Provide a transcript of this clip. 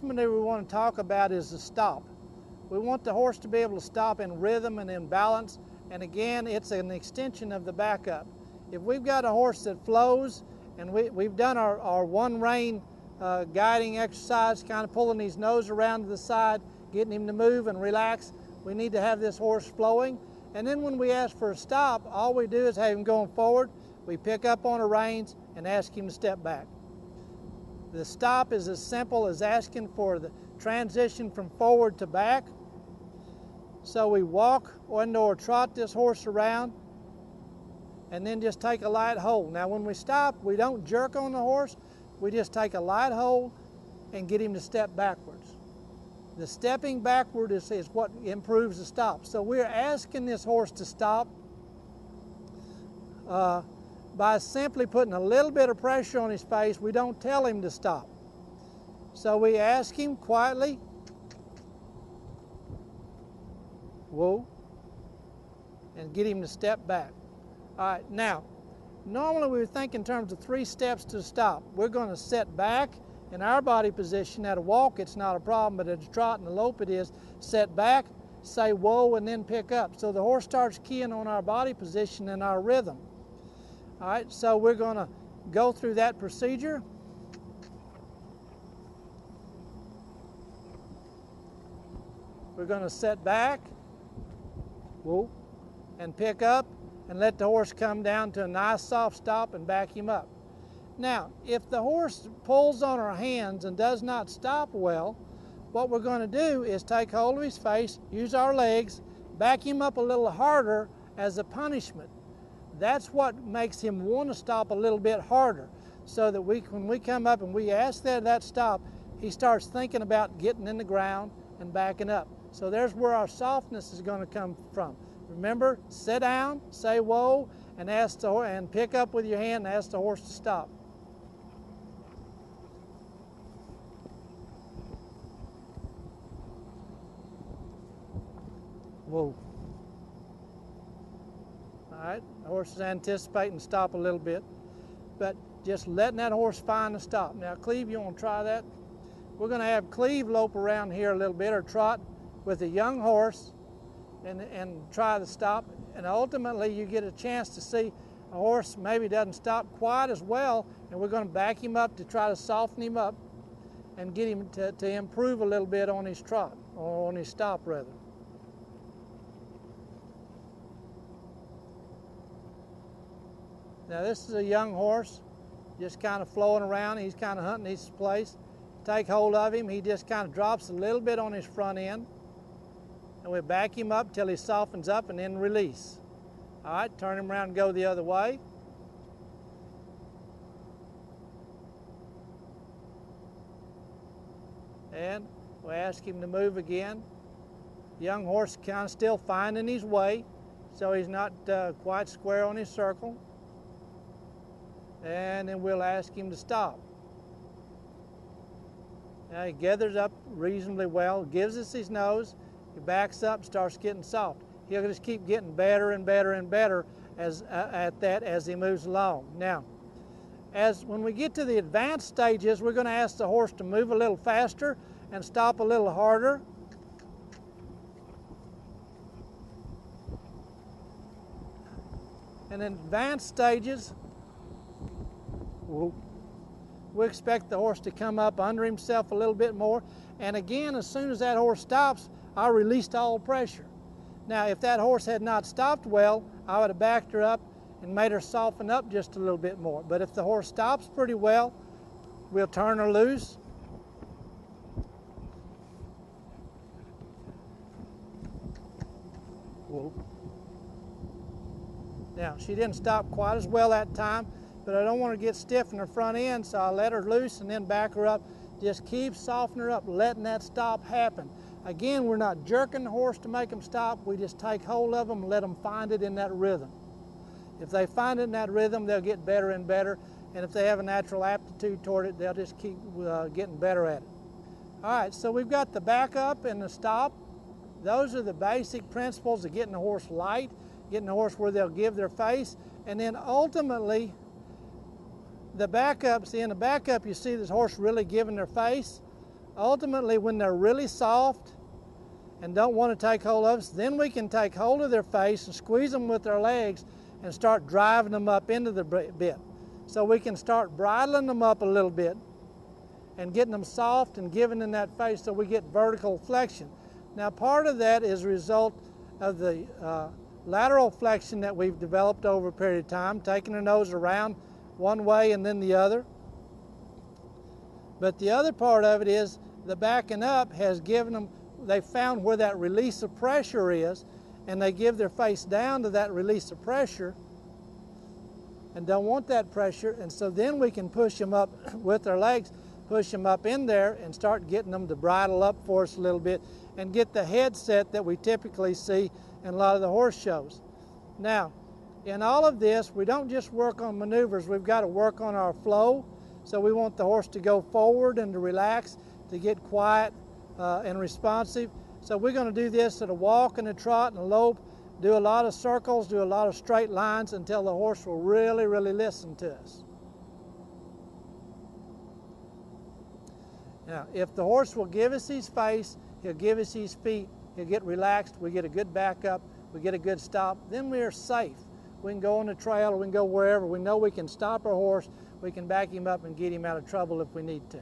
last maneuver we want to talk about is the stop. We want the horse to be able to stop in rhythm and in balance, and again, it's an extension of the backup. If we've got a horse that flows, and we've done our one rein guiding exercise, kind of pulling his nose around to the side, getting him to move and relax, we need to have this horse flowing. And then when we ask for a stop, all we do is have him going forward. We pick up on the reins and ask him to step back. The stop is as simple as asking for the transition from forward to back. So we walk or trot this horse around and then just take a light hold. Now when we stop, we don't jerk on the horse, we just take a light hold and get him to step backwards. The stepping backward is what improves the stop. So we're asking this horse to stop by simply putting a little bit of pressure on his face. We don't tell him to stop. So we ask him quietly, whoa, and get him to step back. All right, now, normally we would think in terms of 3 steps to stop. We're going to set back in our body position. At a walk, it's not a problem, but at a trot and a lope, it is. Set back, say whoa, and then pick up. So the horse starts keying on our body position and our rhythm. All right, so we're going to go through that procedure. We're going to set back, whoa, and pick up, and let the horse come down to a nice soft stop and back him up. Now, if the horse pulls on our hands and does not stop well, what we're going to do is take hold of his face, use our legs, back him up a little harder as a punishment. That's what makes him want to stop a little bit harder, so that when we come up and we ask that stop, he starts thinking about getting in the ground and backing up. So there's where our softness is going to come from. Remember, sit down, say whoa, and pick up with your hand and ask the horse to stop. Whoa. All right, the horse is anticipating to stop a little bit, but just letting that horse find the stop. Now, Cleve, you want to try that? We're going to have Cleve lope around here a little bit, or trot with a young horse, and try to stop, and ultimately you get a chance to see a horse maybe doesn't stop quite as well, and we're going to back him up to try to soften him up and get him to improve a little bit on his trot, or on his stop rather. Now this is a young horse, just kind of flowing around. He's kind of hunting his place. Take hold of him, he just kind of drops a little bit on his front end, and we back him up till he softens up and then release. All right, turn him around and go the other way. And we ask him to move again. Young horse kind of still finding his way, so he's not quite square on his circle. And then we'll ask him to stop. Now he gathers up reasonably well, gives us his nose, he backs up, starts getting soft. He'll just keep getting better and better and better at that as he moves along. Now, when we get to the advanced stages, we're going to ask the horse to move a little faster and stop a little harder. And in advanced stages, we expect the horse to come up under himself a little bit more. And again, as soon as that horse stops, I released all pressure. Now, if that horse had not stopped well, I would have backed her up and made her soften up just a little bit more. But if the horse stops pretty well, we'll turn her loose. Whoa. Now, she didn't stop quite as well that time, but I don't want her to get stiff in her front end, so I let her loose and then back her up. Just keep softening her up, letting that stop happen. Again, we're not jerking the horse to make them stop. We just take hold of them and let them find it in that rhythm. If they find it in that rhythm, they'll get better and better. And if they have a natural aptitude toward it, they'll just keep getting better at it. All right, so we've got the back up and the stop. Those are the basic principles of getting the horse light, getting the horse where they'll give their face. And then ultimately, the backup, see in the backup you see this horse really giving their face. Ultimately, when they're really soft and don't want to take hold of us, then we can take hold of their face and squeeze them with our legs and start driving them up into the bit. So we can start bridling them up a little bit and getting them soft and giving them that face so we get vertical flexion. Now, part of that is a result of the lateral flexion that we've developed over a period of time, taking the nose around one way and then the other. But the other part of it is the backing up has given them, they found where that release of pressure is, and they give their face down to that release of pressure and don't want that pressure, and so then we can push them up with our legs, push them up in there and start getting them to bridle up for us a little bit and get the head set that we typically see in a lot of the horse shows. Now, in all of this, we don't just work on maneuvers, we've got to work on our flow. So we want the horse to go forward and to relax, to get quiet and responsive. So we're going to do this at a walk and a trot and a lope, do a lot of circles, do a lot of straight lines until the horse will really, really listen to us. Now, if the horse will give us his face, he'll give us his feet, he'll get relaxed, we get a good backup, we get a good stop, then we are safe. We can go on the trail or we can go wherever. We know we can stop our horse, we can back him up and get him out of trouble if we need to.